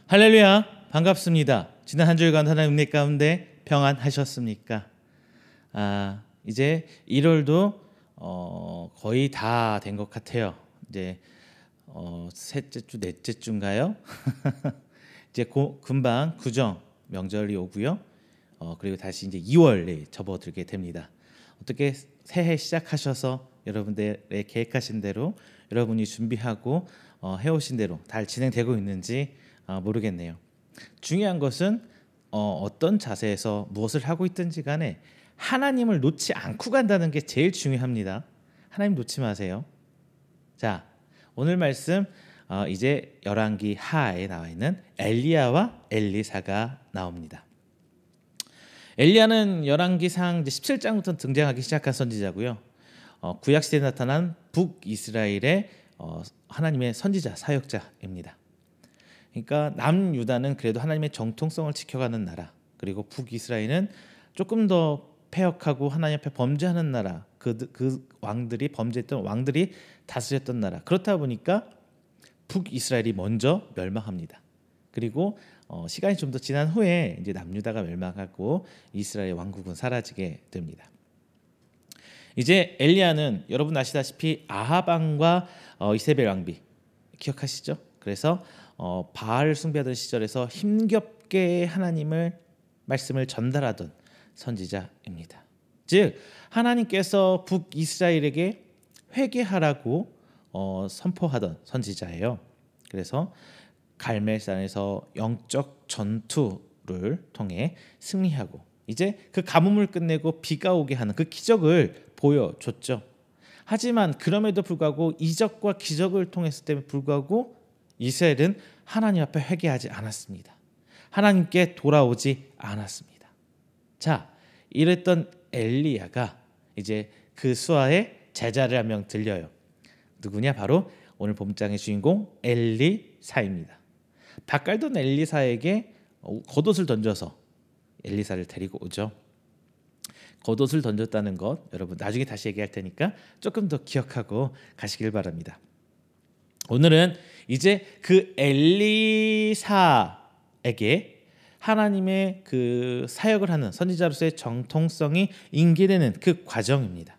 할렐루야, 반갑습니다. 지난 한 주일간 하나님 은혜 가운데 평안하셨습니까? 이제 1월도 거의 다 된 것 같아요. 이제 셋째 주, 넷째 주인가요? 이제 금방 구정 명절이 오고요. 그리고 다시 이제 2월에 접어들게 됩니다. 어떻게 새해 시작하셔서 여러분들의 계획하신 대로 여러분이 준비하고 해오신 대로 잘 진행되고 있는지 모르겠네요. 중요한 것은 어떤 자세에서 무엇을 하고 있든지 간에 하나님을 놓지 않고 간다는 게 제일 중요합니다. 하나님 놓지 마세요. 자, 오늘 말씀 이제 열왕기 하에 나와 있는 엘리야와 엘리사가 나옵니다. 엘리야는 열왕기상 17장부터 등장하기 시작한 선지자고요. 구약시대에 나타난 북이스라엘의 하나님의 선지자, 사역자입니다. 그러니까 남유다는 그래도 하나님의 정통성을 지켜가는 나라, 그리고 북이스라엘은 조금 더 패역하고 하나님 앞에 범죄하는 나라, 그 왕들이 범죄했던 왕들이 다스렸던 나라. 그렇다 보니까 북이스라엘이 먼저 멸망합니다. 그리고 시간이 좀 더 지난 후에 이제 남유다가 멸망하고 이스라엘 왕국은 사라지게 됩니다. 이제 엘리야는 여러분 아시다시피 아합 왕과 이세벨 왕비 기억하시죠? 그래서 바알 숭배하던 시절에서 힘겹게 하나님을 말씀을 전달하던 선지자입니다. 즉 하나님께서 북이스라엘에게 회개하라고 선포하던 선지자예요. 그래서 갈멜산에서 영적 전투를 통해 승리하고 이제 그 가뭄을 끝내고 비가 오게 하는 그 기적을 보여줬죠. 하지만 그럼에도 불구하고 이적과 기적을 통했을 때에 불구하고 이스라엘은 하나님 앞에 회개하지 않았습니다. 하나님께 돌아오지 않았습니다. 자, 이랬던 엘리야가 이제 그 수하에 제자를 한 명 들려요. 누구냐? 바로 오늘 본장의 주인공 엘리사입니다. 밭갈던 엘리사에게 겉옷을 던져서 엘리사를 데리고 오죠. 겉옷을 던졌다는 것 여러분 나중에 다시 얘기할 테니까 조금 더 기억하고 가시길 바랍니다. 오늘은 이제 그 엘리사에게 하나님의 그 사역을 하는 선지자로서의 정통성이 인계되는 그 과정입니다.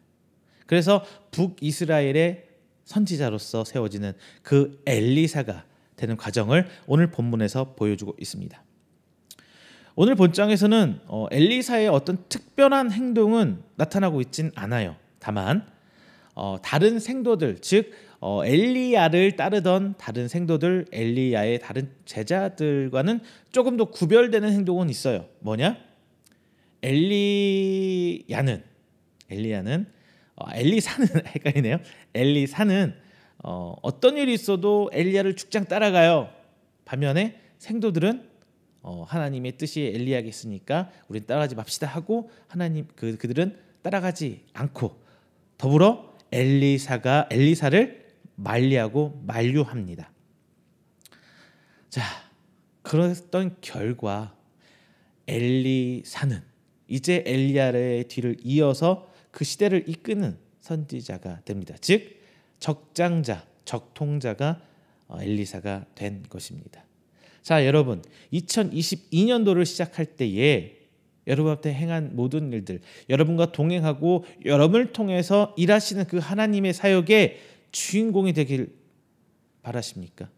그래서 북이스라엘의 선지자로서 세워지는 그 엘리사가 되는 과정을 오늘 본문에서 보여주고 있습니다. 오늘 본장에서는 엘리사의 어떤 특별한 행동은 나타나고 있진 않아요. 다만 다른 생도들, 즉 엘리야를 따르던 다른 생도들, 엘리야의 다른 제자들과는 조금 더 구별되는 행동은 있어요. 뭐냐? 엘리사는 헷갈리네요. 엘리사는 어떤 일이 있어도 엘리야를 죽장 따라가요. 반면에 생도들은 하나님의 뜻이 엘리야에게 있으니까 우린 따라가지 맙시다 하고 하나님 그들은 따라가지 않고 더불어 엘리사를 만리하고 만류합니다. 자, 그랬던 결과 엘리사는 이제 엘리야의 뒤를 이어서 그 시대를 이끄는 선지자가 됩니다. 즉 적장자, 적통자가 엘리사가 된 것입니다. 자, 여러분 2022년도를 시작할 때에 여러분한테 행한 모든 일들, 여러분과 동행하고 여러분을 통해서 일하시는 그 하나님의 사역의 주인공이 되길 바라십니까?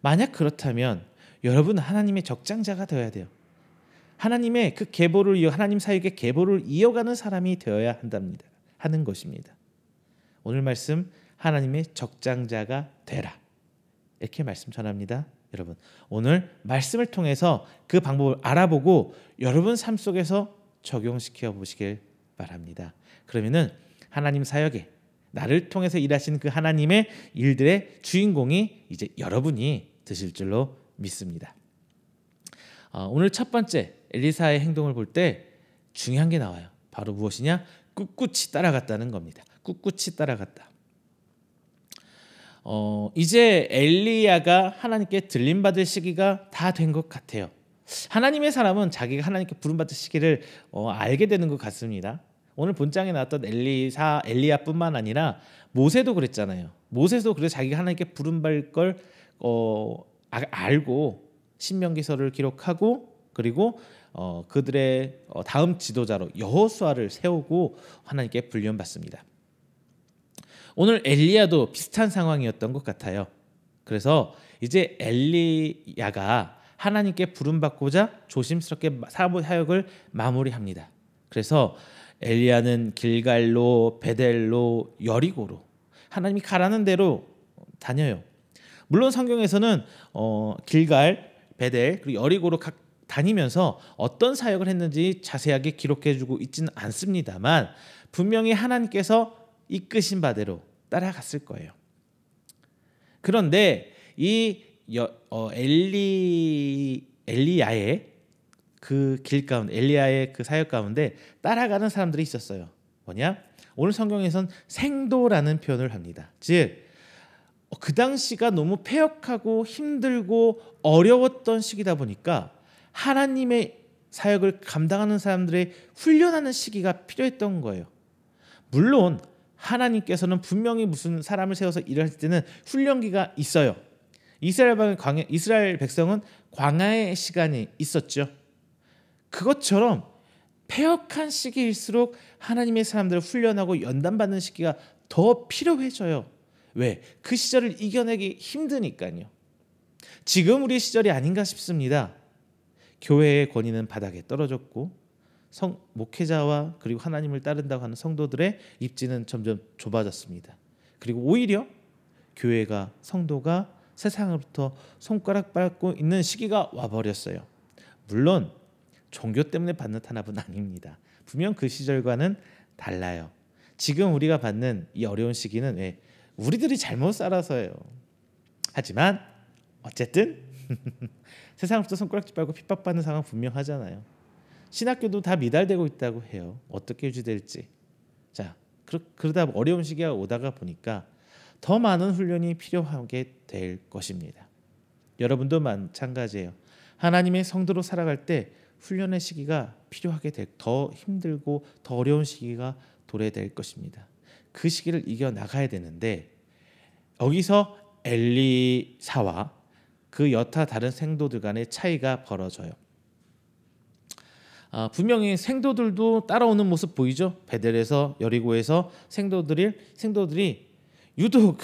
만약 그렇다면 여러분은 하나님의 적장자가 되어야 돼요. 하나님의 그 계보를 하나님 사역의 계보를 이어가는 사람이 되어야 한답니다. 하는 것입니다. 오늘 말씀 하나님의 적장자가 되라. 이렇게 말씀 전합니다. 여러분 오늘 말씀을 통해서 그 방법을 알아보고 여러분 삶 속에서 적용시켜 보시길 바랍니다. 그러면은 하나님 사역에 나를 통해서 일하시는 그 하나님의 일들의 주인공이 이제 여러분이 되실 줄로 믿습니다. 오늘 첫 번째 엘리사의 행동을 볼 때 중요한 게 나와요. 바로 무엇이냐? 꿋꿋이 따라갔다는 겁니다. 꿋꿋이 따라갔다. 이제 엘리야가 하나님께 들림받을 시기가 다 된 것 같아요. 하나님의 사람은 자기가 하나님께 부름받을 시기를 알게 되는 것 같습니다. 오늘 본장에 나왔던 엘리야뿐만 아니라 모세도 그랬잖아요. 모세도 그래서 자기가 하나님께 부름받을 걸 알고 신명기서를 기록하고 그리고 그들의 다음 지도자로 여호수아를 세우고 하나님께 훈련받습니다. 오늘 엘리야도 비슷한 상황이었던 것 같아요. 그래서 이제 엘리야가 하나님께 부름받고자 조심스럽게 사역을 마무리합니다. 그래서 엘리야는 길갈로, 베델로, 여리고로 하나님이 가라는 대로 다녀요. 물론 성경에서는 길갈, 베델 그리고 여리고로 각 다니면서 어떤 사역을 했는지 자세하게 기록해주고 있지는 않습니다만 분명히 하나님께서 이끄신 바대로 따라갔을 거예요. 그런데 이 엘리야의 그 길 가운데, 엘리야의 그 사역 가운데 따라가는 사람들이 있었어요. 뭐냐? 오늘 성경에선 생도라는 표현을 합니다. 즉 그 당시가 너무 패역하고 힘들고 어려웠던 시기다 보니까 하나님의 사역을 감당하는 사람들의 훈련하는 시기가 필요했던 거예요. 물론 하나님께서는 분명히 무슨 사람을 세워서 일을 할 때는 훈련기가 있어요. 이스라엘 백성은 광야의 시간이 있었죠. 그것처럼 패역한 시기일수록 하나님의 사람들을 훈련하고 연단받는 시기가 더 필요해져요. 왜? 그 시절을 이겨내기 힘드니까요. 지금 우리 시절이 아닌가 싶습니다. 교회의 권위는 바닥에 떨어졌고 목회자와 그리고 하나님을 따른다고 하는 성도들의 입지는 점점 좁아졌습니다. 그리고 오히려 교회가 성도가 세상으로부터 손가락 밟고 있는 시기가 와버렸어요. 물론 종교 때문에 받는 탄압은 아닙니다. 분명 그 시절과는 달라요. 지금 우리가 받는 이 어려운 시기는 왜? 우리들이 잘못 살아서예요. 하지만 어쨌든 세상으로부터 손가락질 빨고 핍박받는 상황 분명하잖아요. 신학교도 다 미달되고 있다고 해요. 어떻게 유지될지. 자, 그러다 어려운 시기가 오다가 보니까 더 많은 훈련이 필요하게 될 것입니다. 여러분도 마찬가지예요. 하나님의 성도로 살아갈 때 훈련의 시기가 필요하게 더 힘들고 더 어려운 시기가 도래될 것입니다. 그 시기를 이겨나가야 되는데 여기서 엘리사와 그 여타 다른 생도들 간의 차이가 벌어져요. 분명히 생도들도 따라오는 모습 보이죠? 베델에서 여리고에서 생도들이 유독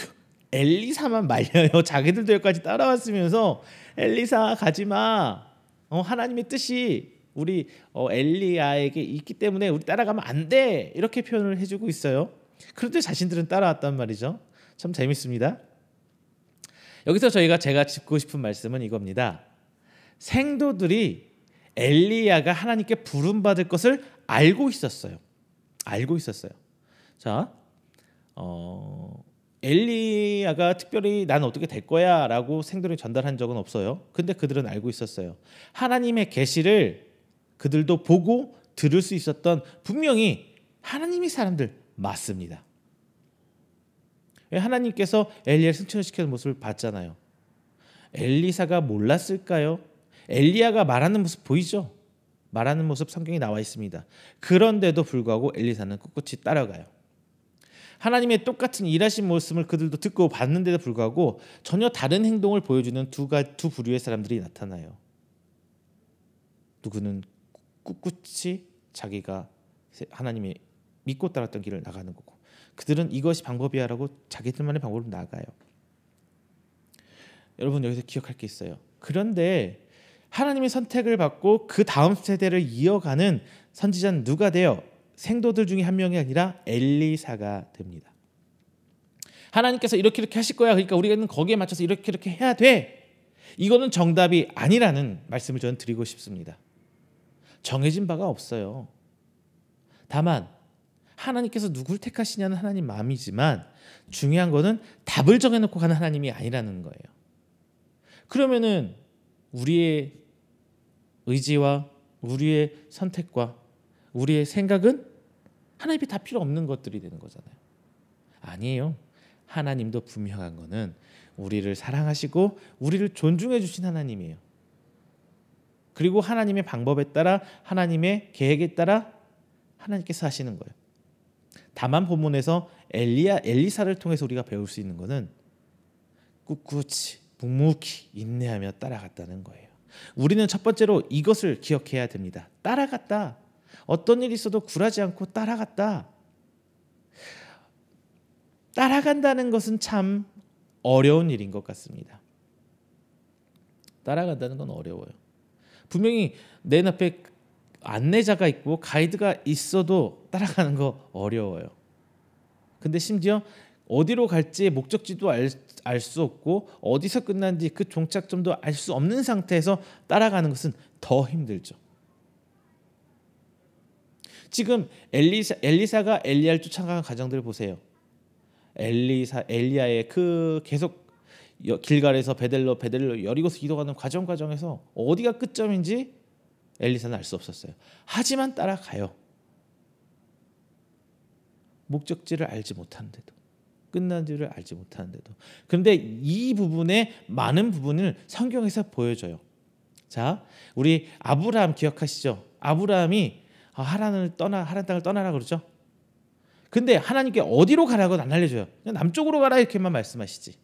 엘리사만 말려요. 자기들도 여기까지 따라왔으면서 엘리사 가지마. 하나님의 뜻이 우리 엘리야에게 있기 때문에 우리 따라가면 안 돼. 이렇게 표현을 해주고 있어요. 그런데 자신들은 따라왔단 말이죠. 참 재밌습니다. 여기서 제가 짚고 싶은 말씀은 이겁니다. 생도들이 엘리야가 하나님께 부름받을 것을 알고 있었어요. 자, 엘리야가 특별히 난 어떻게 될 거야 라고 생도들이 전달한 적은 없어요. 근데 그들은 알고 있었어요. 하나님의 계시를 그들도 보고 들을 수 있었던 분명히 하나님의 사람들 맞습니다. 하나님께서 엘리야를 승천시키는 모습을 봤잖아요. 엘리사가 몰랐을까요? 엘리야가 말하는 모습 보이죠? 말하는 모습 성경에 나와 있습니다. 그런데도 불구하고 엘리사는 꿋꿋이 따라가요. 하나님의 똑같은 일하신 모습을 그들도 듣고 봤는데도 불구하고 전혀 다른 행동을 보여주는 두 부류의 사람들이 나타나요. 누구는 꿋꿋이 자기가 하나님이 믿고 따랐던 길을 나가는 거고 그들은 이것이 방법이야라고 자기들만의 방법으로 나가요. 여러분 여기서 기억할 게 있어요. 그런데 하나님의 선택을 받고 그 다음 세대를 이어가는 선지자는 누가 돼요? 생도들 중에 한 명이 아니라 엘리사가 됩니다. 하나님께서 이렇게 하실 거야. 그러니까 우리는 거기에 맞춰서 이렇게 해야 돼. 이거는 정답이 아니라는 말씀을 저는 드리고 싶습니다. 정해진 바가 없어요. 다만 하나님께서 누굴 택하시냐는 하나님 마음이지만 중요한 거는 답을 정해놓고 가는 하나님이 아니라는 거예요. 그러면은 우리의 의지와 우리의 선택과 우리의 생각은 하나님이 다 필요 없는 것들이 되는 거잖아요. 아니에요. 하나님도 분명한 거는 우리를 사랑하시고 우리를 존중해 주신 하나님이에요. 그리고 하나님의 방법에 따라 하나님의 계획에 따라 하나님께서 하시는 거예요. 다만 본문에서 엘리사를 통해서 우리가 배울 수 있는 거는 꿋꿋이 묵묵히 인내하며 따라갔다는 거예요. 우리는 첫 번째로 이것을 기억해야 됩니다. 따라갔다. 어떤 일이 있어도 굴하지 않고 따라갔다. 따라간다는 것은 참 어려운 일인 것 같습니다. 따라간다는 건 어려워요. 분명히 내 앞에 안내자가 있고 가이드가 있어도 따라가는 거 어려워요. 근데 심지어 어디로 갈지 목적지도 알 수 없고 어디서 끝난지 그 종착점도 알 수 없는 상태에서 따라가는 것은 더 힘들죠. 지금 엘리사가 엘리야를 쫓아가는 과정들을 보세요. 엘리야의 그 계속 길갈에서 베델로 여리고서 이동하는 과정에서 어디가 끝점인지 엘리사는 알 수 없었어요. 하지만 따라가요. 목적지를 알지 못하는데도, 끝난지를 알지 못하는데도. 그런데 이 부분의 많은 부분을 성경에서 보여줘요. 자, 우리 아브라함 기억하시죠? 아브라함이 하란 땅을 떠나라 그러죠. 근데 하나님께 어디로 가라고 안 알려줘요. 그냥 남쪽으로 가라 이렇게만 말씀하시지.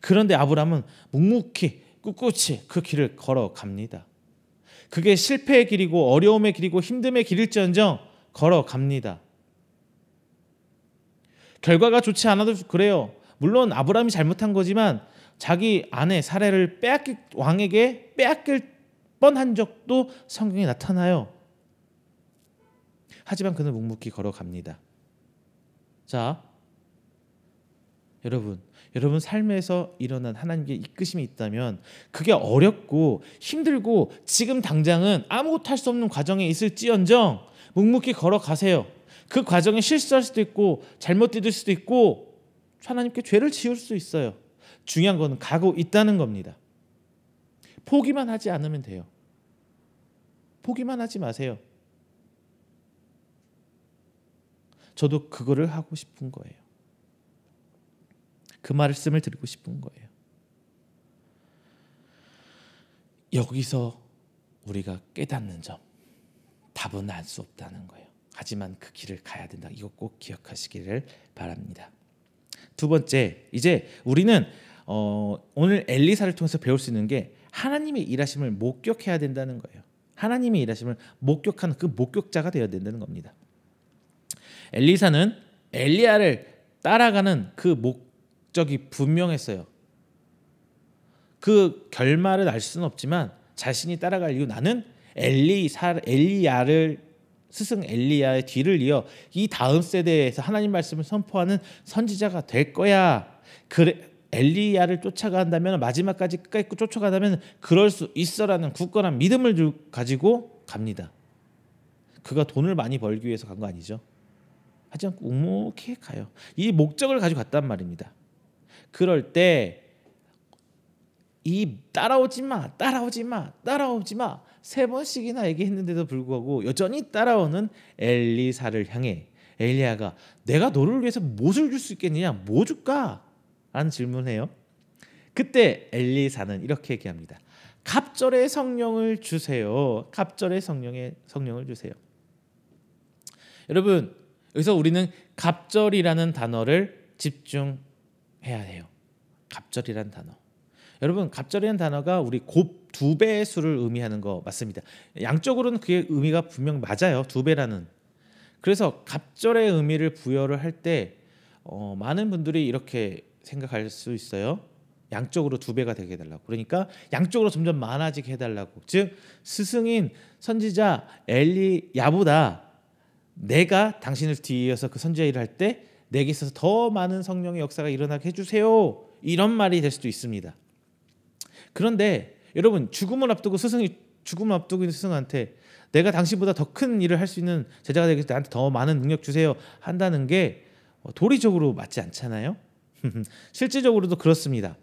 그런데 아브라함은 묵묵히 꿋꿋이 그 길을 걸어갑니다. 그게 실패의 길이고 어려움의 길이고 힘듦의 길일지언정 걸어갑니다. 결과가 좋지 않아도 그래요. 물론 아브라함이 잘못한 거지만 자기 아내 사레를 왕에게 빼앗길 뻔한 적도 성경에 나타나요. 하지만 그는 묵묵히 걸어갑니다. 자, 여러분 삶에서 일어난 하나님의 이끄심이 있다면 그게 어렵고 힘들고 지금 당장은 아무것도 할 수 없는 과정에 있을지언정 묵묵히 걸어가세요. 그 과정에 실수할 수도 있고 잘못 디딜 수도 있고 하나님께 죄를 지을 수 있어요. 중요한 건 가고 있다는 겁니다. 포기만 하지 않으면 돼요. 포기만 하지 마세요. 저도 그거를 하고 싶은 거예요. 그 말씀을 드리고 싶은 거예요. 여기서 우리가 깨닫는 점, 답은 알 수 없다는 거예요. 하지만 그 길을 가야 된다. 이거 꼭 기억하시기를 바랍니다. 두 번째, 이제 우리는 오늘 엘리사를 통해서 배울 수 있는 게 하나님의 일하심을 목격해야 된다는 거예요. 하나님의 일하심을 목격하는 그 목격자가 되어야 된다는 겁니다. 엘리사는 엘리야를 따라가는 그 목적이 분명했어요. 그 결말을 알 수는 없지만 자신이 따라갈 이유, 나는 스승 엘리야의 뒤를 이어 이 다음 세대에서 하나님 말씀을 선포하는 선지자가 될 거야. 그래, 엘리야를 쫓아간다면, 마지막까지 끝까지 쫓아간다면 그럴 수 있어라는 굳건한 믿음을 가지고 갑니다. 그가 돈을 많이 벌기 위해서 간 거 아니죠. 하지만 묵묵히 가요. 이 목적을 가지고 갔단 말입니다. 그럴 때 이 따라오지 마 3번씩이나 얘기했는데도 불구하고 여전히 따라오는 엘리사를 향해 엘리야가 내가 너를 위해서 무엇을 줄 수 있겠느냐, 뭐 줄까? 라는 질문해요. 그때 엘리사는 이렇게 얘기합니다. 갑절의 성령을 주세요. 갑절의 성령을 주세요. 여러분, 여기서 우리는 갑절이라는 단어를 집중해야 해요. 갑절이라는 단어. 여러분, 갑절이라는 단어가 우리 곱 2배의 수를 의미하는 거 맞습니다. 양적으로는 그게 의미가 분명 맞아요. 2배라는. 그래서 갑절의 의미를 부여를 할 때 많은 분들이 이렇게 생각할 수 있어요. 양적으로 2배가 되게 해달라고. 그러니까 양적으로 점점 많아지게 해달라고. 즉 스승인 선지자 엘리야보다 내가 당신을 뒤이어서 그 선지자 일을 할 때 내게 있어서 더 많은 성령의 역사가 일어나게 해주세요. 이런 말이 될 수도 있습니다. 그런데 여러분, 죽음을 앞두고 있는 스승한테 내가 당신보다 더 큰 일을 할 수 있는 제자가 되기 위해서 나한테 더 많은 능력 주세요 한다는 게 도리적으로 맞지 않잖아요. 실질적으로도 그렇습니다.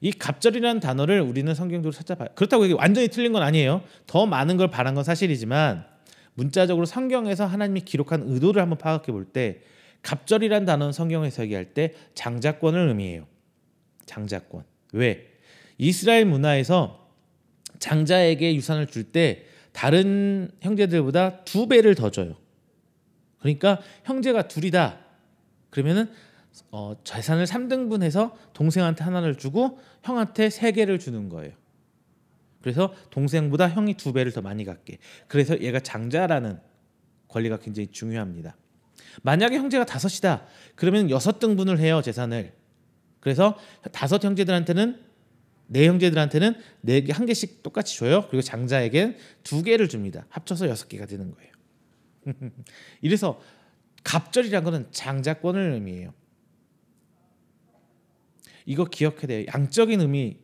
이 갑절이라는 단어를 우리는 성경적으로 찾아봐요. 그렇다고 이게 완전히 틀린 건 아니에요. 더 많은 걸 바란 건 사실이지만 문자적으로 성경에서 하나님이 기록한 의도를 한번 파악해 볼 때 갑절이라는 단어는 성경에서 얘기할 때 장자권을 의미해요. 장자권. 왜? 이스라엘 문화에서 장자에게 유산을 줄 때 다른 형제들보다 2배를 더 줘요. 그러니까 형제가 둘이다. 그러면은 재산을 3등분해서 동생한테 하나를 주고 형한테 3개를 주는 거예요. 그래서 동생보다 형이 2배를 더 많이 갖게. 그래서 얘가 장자라는 권리가 굉장히 중요합니다. 만약에 형제가 5이다. 그러면 6등분을 해요, 재산을. 그래서 5 형제들한테는 4 형제들한테는 4개 1개씩 똑같이 줘요. 그리고 장자에겐 2개를 줍니다. 합쳐서 6개가 되는 거예요. 이래서 갑절이란 거는 장자권을 의미해요. 이거 기억해야 돼요. 양적인 의미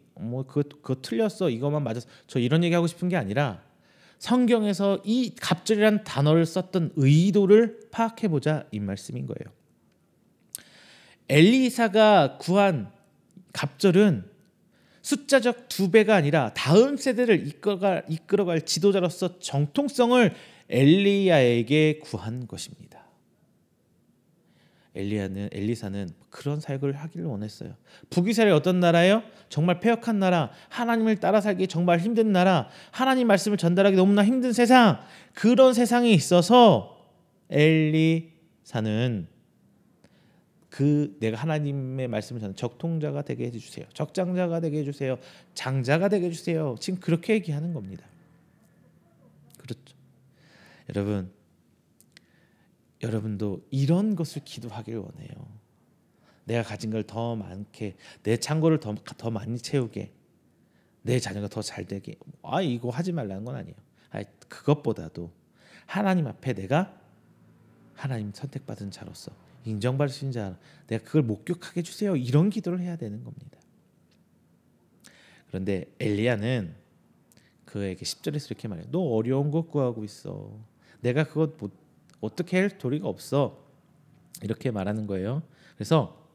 그거 틀렸어. 이것만 맞았어. 저 이런 얘기하고 싶은 게 아니라 성경에서 이 갑절이라는 단어를 썼던 의도를 파악해보자 이 말씀인 거예요. 엘리사가 구한 갑절은 숫자적 2배가 아니라 다음 세대를 이끌어갈 지도자로서 정통성을 엘리야에게 구한 것입니다. 엘리사는 그런 사역을 하기를 원했어요. 북이스라엘 어떤 나라예요? 정말 패역한 나라, 하나님을 따라 살기 정말 힘든 나라, 하나님 말씀을 전달하기 너무나 힘든 세상, 그런 세상에 있어서 엘리사는 내가 하나님의 말씀을 전하는 적통자가 되게 해주세요. 적장자가 되게 해주세요. 장자가 되게 해주세요. 지금 그렇게 얘기하는 겁니다. 그렇죠. 여러분도 이런 것을 기도하길 원해요. 내가 가진 걸 더 많게, 내 창고를 더 많이 채우게, 내 자녀가 더 잘 되게. 이거 하지 말라는 건 아니에요. 그것보다도 하나님 앞에 내가 하나님 선택받은 자로서 인정받을 수 있는 자, 내가 그걸 목격하게 해주세요. 이런 기도를 해야 되는 겁니다. 그런데 엘리야는 그에게 10절에서 이렇게 말해요. 너 어려운 것 구하고 있어. 내가 그것 어떻게 할 도리가 없어. 이렇게 말하는 거예요. 그래서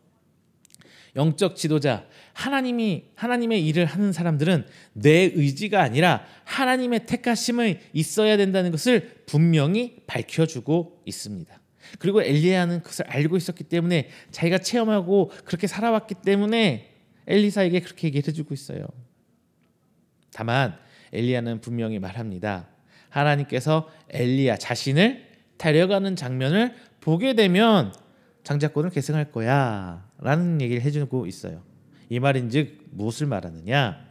영적 지도자, 하나님의 일을 하는 사람들은 내 의지가 아니라 하나님의 택하심이 있어야 된다는 것을 분명히 밝혀주고 있습니다. 그리고 엘리야는 그것을 알고 있었기 때문에 자기가 체험하고 그렇게 살아왔기 때문에 엘리사에게 그렇게 얘기를 해주고 있어요. 다만 엘리야는 분명히 말합니다. 하나님께서 엘리야 자신을 데려가는 장면을 보게 되면 장자권을 계승할 거야 라는 얘기를 해주고 있어요. 이 말인즉 무엇을 말하느냐,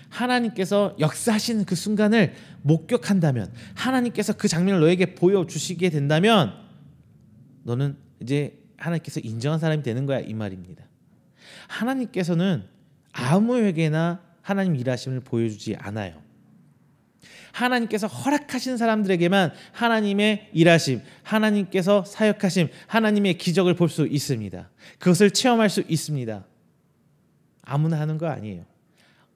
하나님께서 역사하시는 그 순간을 목격한다면, 하나님께서 그 장면을 너에게 보여주시게 된다면 너는 이제 하나님께서 인정한 사람이 되는 거야 이 말입니다. 하나님께서는 아무에게나 하나님 일하심을 보여주지 않아요. 하나님께서 허락하신 사람들에게만 하나님의 일하심, 하나님께서 사역하심, 하나님의 기적을 볼 수 있습니다. 그것을 체험할 수 있습니다. 아무나 하는 거 아니에요.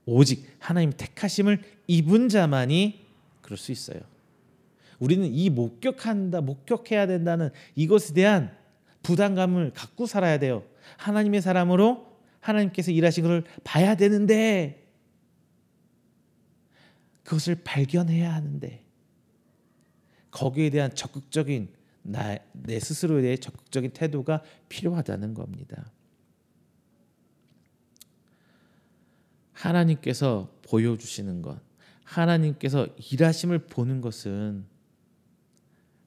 오직 하나님 택하심을 입은 자만이 그럴 수 있어요. 우리는 이 목격해야 된다는 이것에 대한 부담감을 갖고 살아야 돼요. 하나님의 사람으로 하나님께서 일하신 것을 봐야 되는데, 그것을 발견해야 하는데, 거기에 대한 적극적인 내 스스로에 대해 적극적인 태도가 필요하다는 겁니다. 하나님께서 보여주시는 것, 하나님께서 일하심을 보는 것은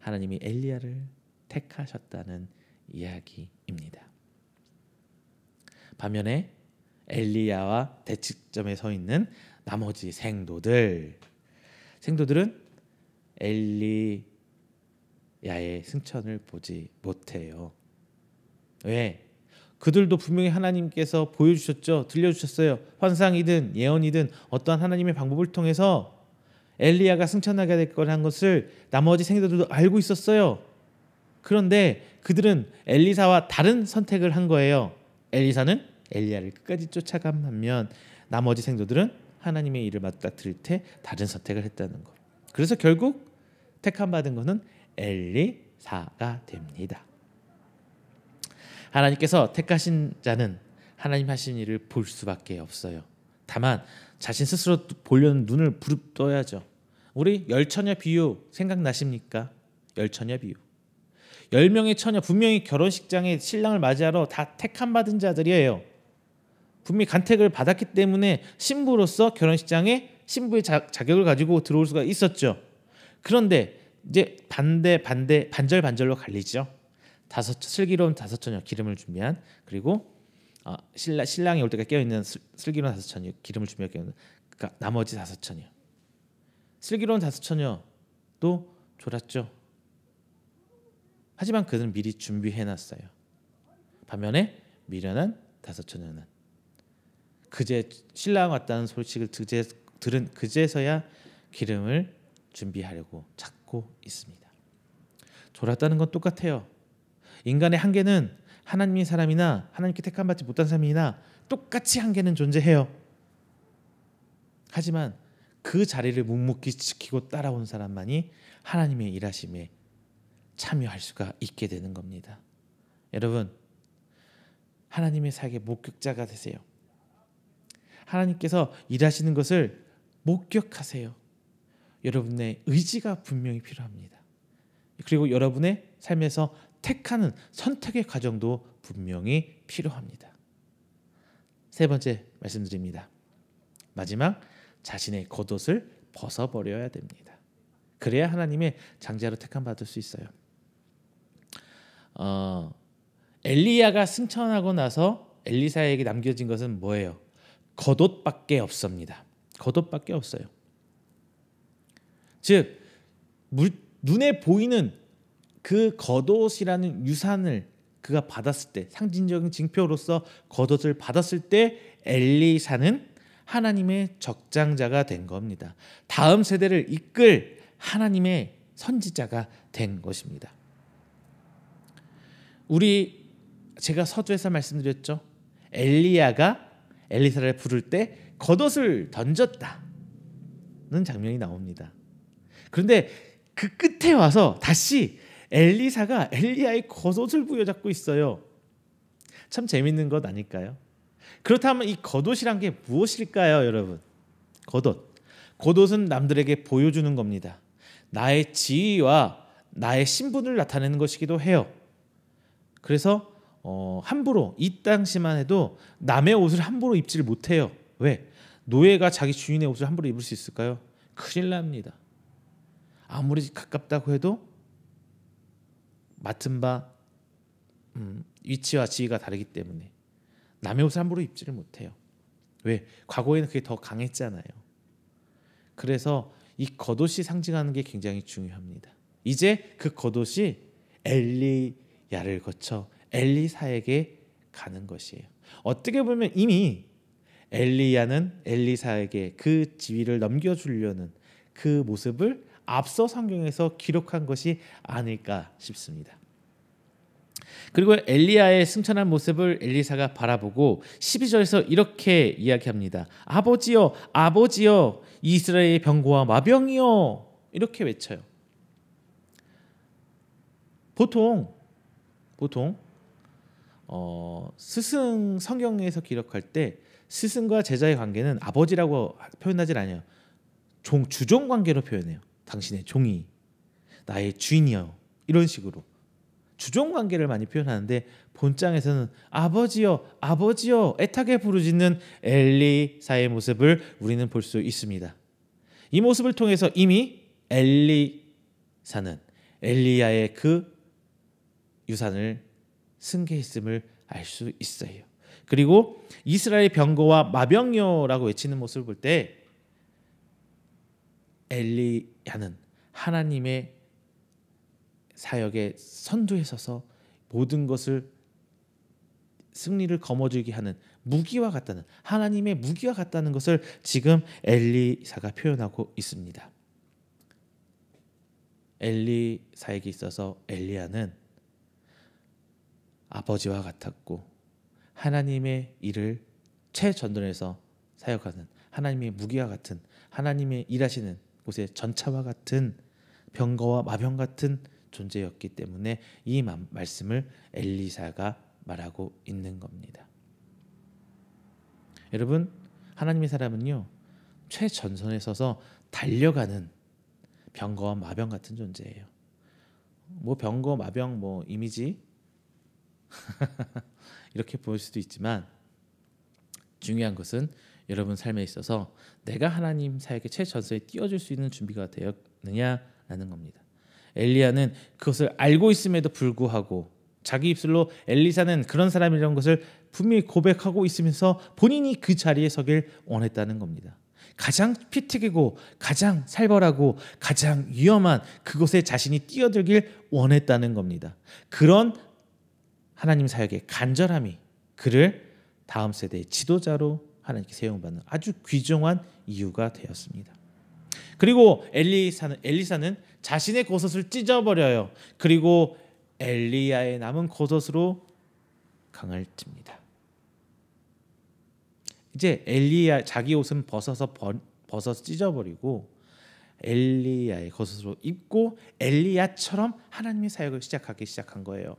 하나님이 엘리야를 택하셨다는 이야기입니다. 반면에 엘리야와 대치점에 서 있는 나머지 생도들은 엘리야의 승천을 보지 못해요. 왜? 그들도 분명히 하나님께서 보여주셨죠. 들려주셨어요. 환상이든 예언이든 어떠한 하나님의 방법을 통해서 엘리야가 승천하게 될 거라는 것을 나머지 생도들도 알고 있었어요. 그런데 그들은 엘리사와 다른 선택을 한 거예요. 엘리사는 엘리야를 끝까지 쫓아간 반면 나머지 생도들은 하나님의 일을 맞닥뜨릴 때 다른 선택을 했다는 것. 그래서 결국 택함 받은 것은 엘리사가 됩니다. 하나님께서 택하신 자는 하나님 하신 일을 볼 수밖에 없어요. 다만 자신 스스로 보려는 눈을 부릅떠야죠. 우리 열처녀 비유 생각나십니까? 열처녀 비유. 10명의 처녀 분명히 결혼식장에 신랑을 맞이하러 다 택함 받은 자들이에요. 분명히 간택을 받았기 때문에 신부로서 결혼식장에 신부의 자격을 가지고 들어올 수가 있었죠. 그런데 이제 반절반절로 갈리죠. 슬기로운 5처녀 기름을 준비한, 그리고 신랑이 올 때까지 깨어있는 슬기로운 5처녀 기름을 준비한 그러니까 나머지 5천이요. 슬기로운 5천여 또 졸았죠. 하지만 그는 미리 준비해놨어요. 반면에 미련한 5천여는 그제 신랑 왔다는 소식을 들은 그제서야 기름을 준비하려고 찾고 있습니다. 졸았다는 건 똑같아요. 인간의 한계는 하나님의 사람이나 하나님께 택함받지 못한 사람이나 똑같이 한계는 존재해요. 하지만 그 자리를 묵묵히 지키고 따라온 사람만이 하나님의 일하심에 참여할 수가 있게 되는 겁니다. 여러분, 하나님의 사역의 목격자가 되세요. 하나님께서 일하시는 것을 목격하세요. 여러분의 의지가 분명히 필요합니다. 그리고 여러분의 삶에서 택하는 선택의 과정도 분명히 필요합니다. 세 번째 말씀드립니다. 마지막, 자신의 겉옷을 벗어버려야 됩니다. 그래야 하나님의 장자로 택함 받을 수 있어요. 엘리야가 승천하고 나서 엘리사에게 남겨진 것은 뭐예요? 겉옷밖에 없습니다. 겉옷밖에 없어요. 즉 눈에 보이는 그 겉옷이라는 유산을 그가 받았을 때, 상징적인 징표로서 겉옷을 받았을 때 엘리사는 하나님의 적장자가 된 겁니다. 다음 세대를 이끌 하나님의 선지자가 된 것입니다. 제가 서두에서 말씀드렸죠. 엘리야가 엘리사를 부를 때 겉옷을 던졌다는 장면이 나옵니다. 그런데 그 끝에 와서 다시 엘리사가 엘리야의 겉옷을 부여잡고 있어요. 참 재밌는 것 아닐까요? 그렇다면 이 겉옷이란 게 무엇일까요, 여러분? 겉옷은 남들에게 보여주는 겁니다. 나의 지위와 나의 신분을 나타내는 것이기도 해요. 그래서 함부로 이 당시만 해도 남의 옷을 함부로 입지를 못해요. 왜? 노예가 자기 주인의 옷을 함부로 입을 수 있을까요? 큰일 납니다. 아무리 가깝다고 해도 맡은 바 위치와 지위가 다르기 때문에 남의 옷을 함부로 입지를 못해요. 왜? 과거에는 그게 더 강했잖아요. 그래서 이 겉옷이 상징하는 게 굉장히 중요합니다. 이제 그 겉옷이 엘리야를 거쳐 엘리사에게 가는 것이에요. 어떻게 보면 이미 엘리야는 엘리사에게 그 지위를 넘겨주려는 그 모습을 앞서 성경에서 기록한 것이 아닐까 싶습니다. 그리고 엘리야의 승천한 모습을 엘리사가 바라보고 12절에서 이렇게 이야기합니다. 아버지여, 아버지여, 이스라엘의 병거와 마병이여, 이렇게 외쳐요. 보통 스승 성경에서 기록할 때 스승과 제자의 관계는 아버지라고 표현하지 않아요. 주종 관계로 표현해요. 당신의 종이 나의 주인이여, 이런 식으로 주종 관계를 많이 표현하는데 본장에서는 아버지여, 아버지여 애타게 부르짖는 엘리사의 모습을 우리는 볼 수 있습니다. 이 모습을 통해서 이미 엘리사는 엘리야의 그 유산을 승계했음을 알 수 있어요. 그리고 이스라엘 병거와 마병여라고 외치는 모습을 볼 때 엘리야는 하나님의 사역의 선두에 서서 모든 것을 승리를 거머쥐게 하는 무기와 같다는, 하나님의 무기와 같다는 것을 지금 엘리사가 표현하고 있습니다. 엘리사에게 있어서 엘리야는 아버지와 같았고 하나님의 일을 최전선에서 사역하는 하나님의 무기와 같은, 하나님의 일하시는 곳의 전차와 같은, 병거와 마병 같은 존재였기 때문에 이 말씀을 엘리사가 말하고 있는 겁니다. 여러분, 하나님의 사람은요, 최전선에 서서 달려가는 병거와 마병 같은 존재예요. 뭐 병거, 마병, 뭐 이미지 이렇게 보일 수도 있지만 중요한 것은 여러분 삶에 있어서 내가 하나님 사역의 최전선에 뛰어줄 수 있는 준비가 되었느냐라는 겁니다. 엘리야는 그것을 알고 있음에도 불구하고 자기 입술로 엘리사는 그런 사람이라는 것을 분명히 고백하고 있으면서 본인이 그 자리에 서길 원했다는 겁니다. 가장 피 튀기고 가장 살벌하고 가장 위험한 그곳에 자신이 뛰어들길 원했다는 겁니다. 그런 하나님 사역의 간절함이 그를 다음 세대의 지도자로 하나님께 세용받는 아주 귀중한 이유가 되었습니다. 그리고 엘리사는 자신의 겉옷을 찢어버려요. 그리고 엘리야의 남은 겉옷으로 강을 찝니다. 이제 엘리야 자기 옷은 벗어서 찢어버리고 엘리야의 겉옷으로 입고 엘리야처럼 하나님의 사역을 시작하기 시작한 거예요.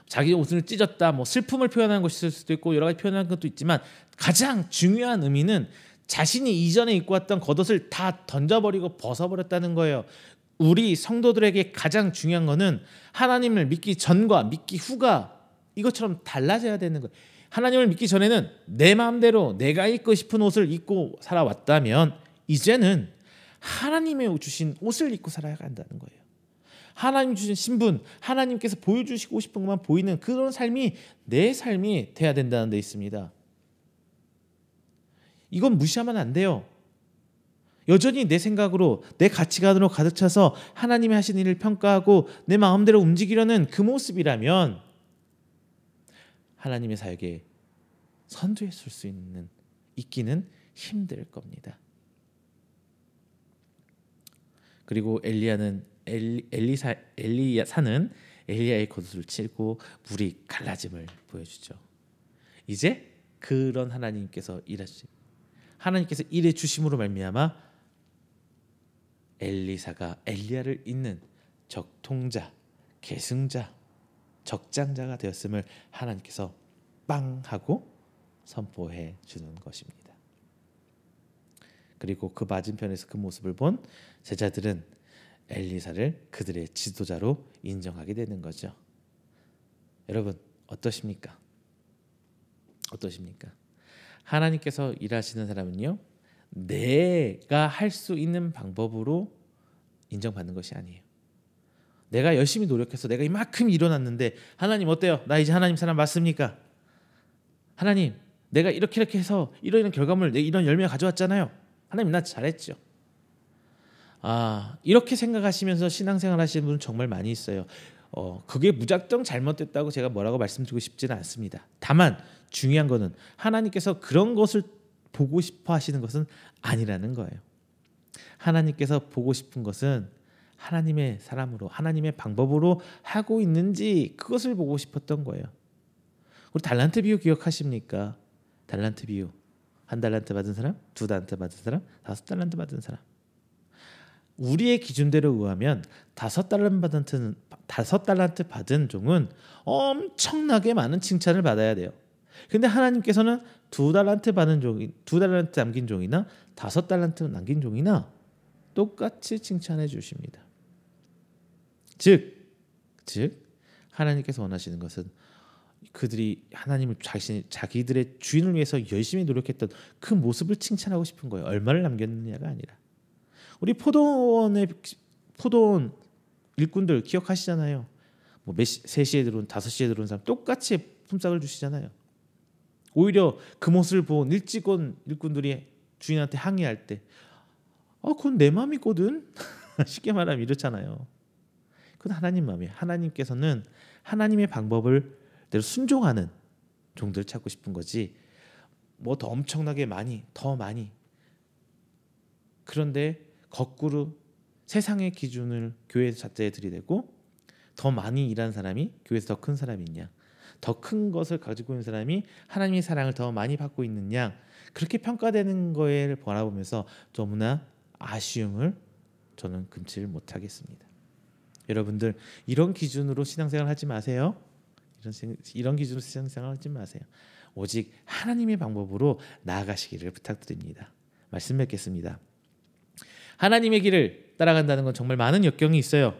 자기 옷을 찢었다, 뭐 슬픔을 표현하는 것일 수도 있고 여러 가지 표현하는 것도 있지만 가장 중요한 의미는 자신이 이전에 입고 왔던 겉옷을 다 던져버리고 벗어버렸다는 거예요. 우리 성도들에게 가장 중요한 거는 하나님을 믿기 전과 믿기 후가 이것처럼 달라져야 되는 거예요. 하나님을 믿기 전에는 내 마음대로 내가 입고 싶은 옷을 입고 살아왔다면 이제는 하나님의 주신 옷을 입고 살아야 한다는 거예요. 하나님 주신 신분, 하나님께서 보여주시고 싶은 것만 보이는 그런 삶이 내 삶이 돼야 된다는 데 있습니다. 이건 무시하면 안 돼요. 여전히 내 생각으로 내 가치관으로 가득 차서 하나님이 하신 일을 평가하고 내 마음대로 움직이려는 그 모습이라면 하나님의 사역에 선두에 설 수 있기는 힘들 겁니다. 그리고 엘리야는 엘리사는 엘리야의 겉옷을 칠고 물이 갈라짐을 보여주죠. 이제 그런 하나님께서 일해 주심으로 말미암아 엘리사가 엘리야를 잇는 적통자, 계승자, 적장자가 되었음을 하나님께서 빵 하고 선포해 주는 것입니다. 그리고 그 맞은편에서 그 모습을 본 제자들은 엘리사를 그들의 지도자로 인정하게 되는 거죠. 여러분 어떠십니까? 하나님께서 일하시는 사람은요, 내가 할 수 있는 방법으로 인정받는 것이 아니에요. 내가 열심히 노력해서 내가 이만큼 일어났는데 하나님 어때요? 나 이제 하나님 사람 맞습니까? 하나님 내가 이렇게 해서 이런 결과물, 이런 열매를 가져왔잖아요. 하나님 나 잘했죠. 이렇게 생각하시면서 신앙생활 하시는 분은 정말 많이 있어요. 그게 무작정 잘못됐다고 제가 뭐라고 말씀드리고 싶지는 않습니다. 다만 중요한 거는 하나님께서 그런 것을 보고 싶어 하시는 것은 아니라는 거예요. 하나님께서 보고 싶은 것은 하나님의 사람으로 하나님의 방법으로 하고 있는지 그것을 보고 싶었던 거예요. 우리 달란트 비유 기억하십니까? 달란트 비유. 1달란트 받은 사람, 2달란트 받은 사람, 5달란트 받은 사람. 우리의 기준대로 의하면 5달란트 받은 종은 엄청나게 많은 칭찬을 받아야 돼요. 근데 하나님께서는 2달란트 받은 종이, 2달란트 남긴 종이나 5달란트 남긴 종이나 똑같이 칭찬해 주십니다. 즉 하나님께서 원하시는 것은 그들이 하나님을 자기들의 주인을 위해서 열심히 노력했던 그 모습을 칭찬하고 싶은 거예요. 얼마를 남겼느냐가 아니라. 우리 포도원 일꾼들 기억하시잖아요. 뭐 3시에 들어온 5시에 들어온 사람 똑같이 품삯을 주시잖아요. 오히려 그 모습을 본 일찍 온 일꾼들이 주인한테 항의할 때 그건 내 맘이거든. 쉽게 말하면 이렇잖아요. 그건 하나님 마음이에요. 하나님께서는 하나님의 방법을 대로 순종하는 종들을 찾고 싶은 거지 뭐 더 엄청나게 더 많이. 그런데 거꾸로 세상의 기준을 교회 자체에 들이대고 더 많이 일한 사람이 교회에서 더 큰 사람이 있냐, 더 큰 것을 가지고 있는 사람이 하나님의 사랑을 더 많이 받고 있느냐, 그렇게 평가되는 거에 바라보면서 너무나 아쉬움을 저는 금치를 못하겠습니다. 여러분들 이런 기준으로 신앙생활 하지 마세요. 이런 기준으로 신앙생활 하지 마세요. 오직 하나님의 방법으로 나아가시기를 부탁드립니다. 말씀 맺겠습니다. 하나님의 길을 따라간다는 건 정말 많은 역경이 있어요.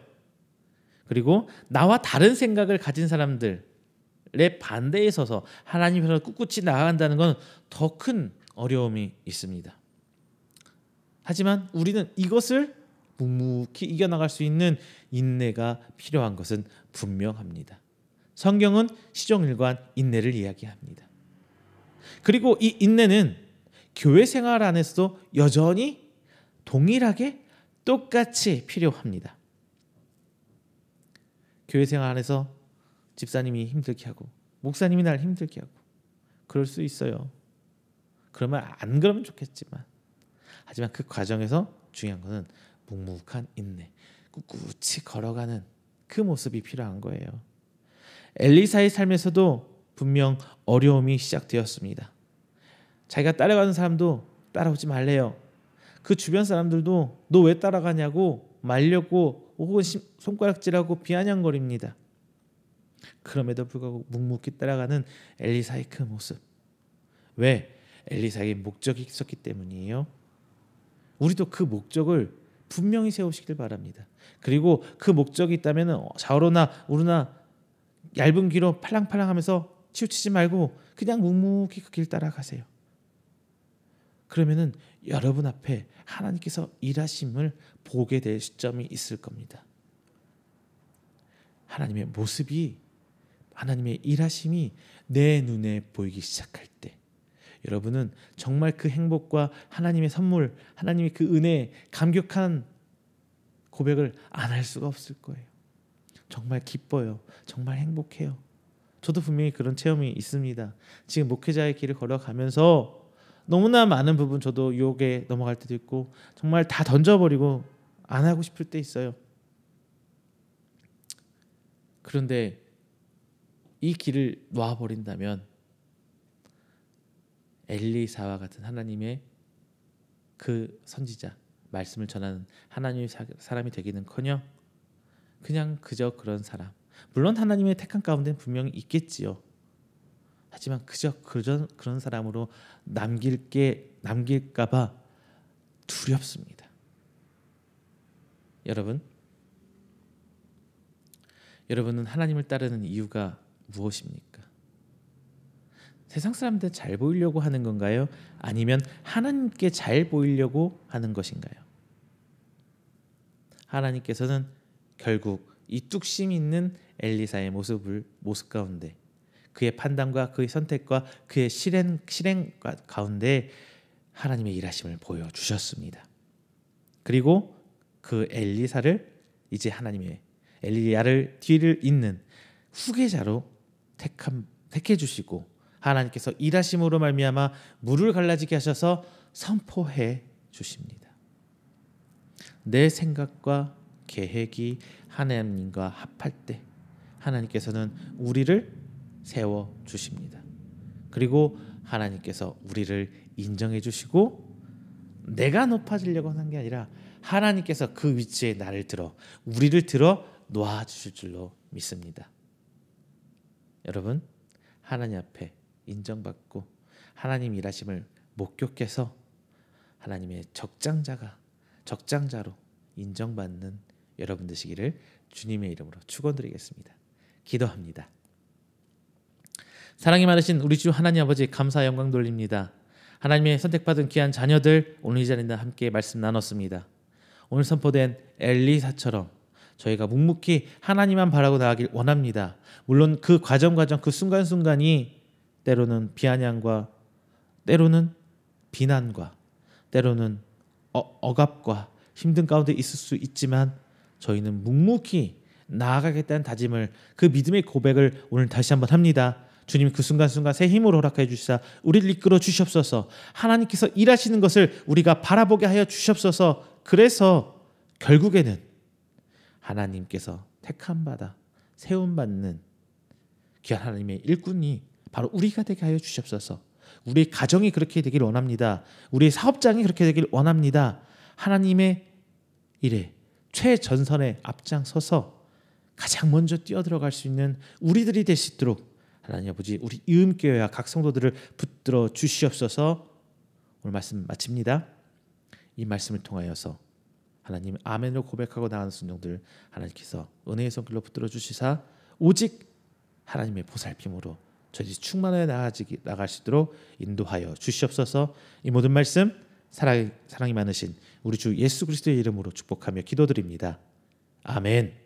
그리고 나와 다른 생각을 가진 사람들의 반대에 서서 하나님 편으로 꿋꿋이 나아간다는 건 더 큰 어려움이 있습니다. 하지만 우리는 이것을 묵묵히 이겨나갈 수 있는 인내가 필요한 것은 분명합니다. 성경은 시종일관 인내를 이야기합니다. 그리고 이 인내는 교회 생활 안에서도 여전히 동일하게 똑같이 필요합니다. 교회 생활 안에서 집사님이 힘들게 하고 목사님이 날 힘들게 하고 그럴 수 있어요. 그러면 안 그러면 좋겠지만, 하지만 그 과정에서 중요한 것은 묵묵한 인내, 꿋꿋이 걸어가는 그 모습이 필요한 거예요. 엘리사의 삶에서도 분명 어려움이 시작되었습니다. 자기가 따라가는 사람도 따라오지 말래요. 그 주변 사람들도 너 왜 따라가냐고 말려고 혹은 손가락질하고 비아냥거립니다. 그럼에도 불구하고 묵묵히 따라가는 엘리사의 그 모습. 왜? 엘리사에게 목적이 있었기 때문이에요. 우리도 그 목적을 분명히 세우시길 바랍니다. 그리고 그 목적이 있다면 좌우로나 우로나 얇은 귀로 팔랑팔랑하면서 치우치지 말고 그냥 묵묵히 그 길 따라가세요. 그러면은 여러분 앞에 하나님께서 일하심을 보게 될 시점이 있을 겁니다. 하나님의 모습이, 하나님의 일하심이 내 눈에 보이기 시작할 때 여러분은 정말 그 행복과 하나님의 선물, 하나님의 그 은혜에 감격한 고백을 안 할 수가 없을 거예요. 정말 기뻐요. 정말 행복해요. 저도 분명히 그런 체험이 있습니다. 지금 목회자의 길을 걸어가면서 너무나 많은 부분 저도 유혹에 넘어갈 때도 있고 정말 다 던져버리고 안 하고 싶을 때 있어요. 그런데 이 길을 놓아버린다면 엘리사와 같은 하나님의 그 선지자, 말씀을 전하는 하나님의 사람이 되기는커녕 그냥 그저 그런 사람, 물론 하나님의 택한 가운데는 분명히 있겠지요. 하지만 그저 그런 사람으로 남길까봐 두렵습니다. 여러분은 하나님을 따르는 이유가 무엇입니까? 세상 사람들 잘 보이려고 하는 건가요? 아니면 하나님께 잘 보이려고 하는 것인가요? 하나님께서는 결국 이 뚝심 있는 엘리사의 모습 가운데, 그의 판단과 그의 선택과 그의 실행 가운데 하나님의 일하심을 보여주셨습니다. 그리고 그 엘리사를 이제 하나님의 엘리야를 뒤를 잇는 후계자로 택해 주시고 하나님께서 일하심으로 말미암아 물을 갈라지게 하셔서 선포해 주십니다. 내 생각과 계획이 하나님과 합할 때 하나님께서는 우리를 세워 주십니다. 그리고 하나님께서 우리를 인정해 주시고 내가 높아지려고 하는 게 아니라 하나님께서 그 위치에 우리를 들어 놓아 주실 줄로 믿습니다. 여러분, 하나님 앞에 인정받고 하나님 일하심을 목격해서 하나님의 적장자로 인정받는 여러분 되시기를 주님의 이름으로 축원드리겠습니다. 기도합니다. 사랑이 많으신 우리 주 하나님 아버지, 감사 영광 돌립니다. 하나님의 선택받은 귀한 자녀들, 오늘 이 자리에 함께 말씀 나눴습니다. 오늘 선포된 엘리사처럼 저희가 묵묵히 하나님만 바라고 나가길 원합니다. 물론 그 과정 그 순간순간이 때로는 비아냥과 때로는 비난과 때로는 억압과 힘든 가운데 있을 수 있지만 저희는 묵묵히 나아가겠다는 다짐을, 그 믿음의 고백을 오늘 다시 한번 합니다. 주님, 그 순간순간 새 힘으로 허락해 주시사 우리를 이끌어 주시옵소서. 하나님께서 일하시는 것을 우리가 바라보게 하여 주시옵소서. 그래서 결국에는 하나님께서 택함받아 세움받는 귀한 하나님의 일꾼이 바로 우리가 되게 하여 주시옵소서. 우리 가정이 그렇게 되길 원합니다. 우리 사업장이 그렇게 되길 원합니다. 하나님의 일에 최전선에 앞장서서 가장 먼저 뛰어들어갈 수 있는 우리들이 될 수 있도록 하나님 아버지, 우리 이음교회와 각 성도들을 붙들어 주시옵소서. 오늘 말씀 마칩니다. 이 말씀을 통하여서 하나님 아멘으로 고백하고 나가는 순종들 하나님께서 은혜의 손길로 붙들어 주시사 오직 하나님의 보살핌으로 저희들이 충만하여 나갈 수 있도록 인도하여 주시옵소서. 이 모든 말씀 사랑이 많으신 우리 주 예수 그리스도의 이름으로 축복하며 기도드립니다. 아멘.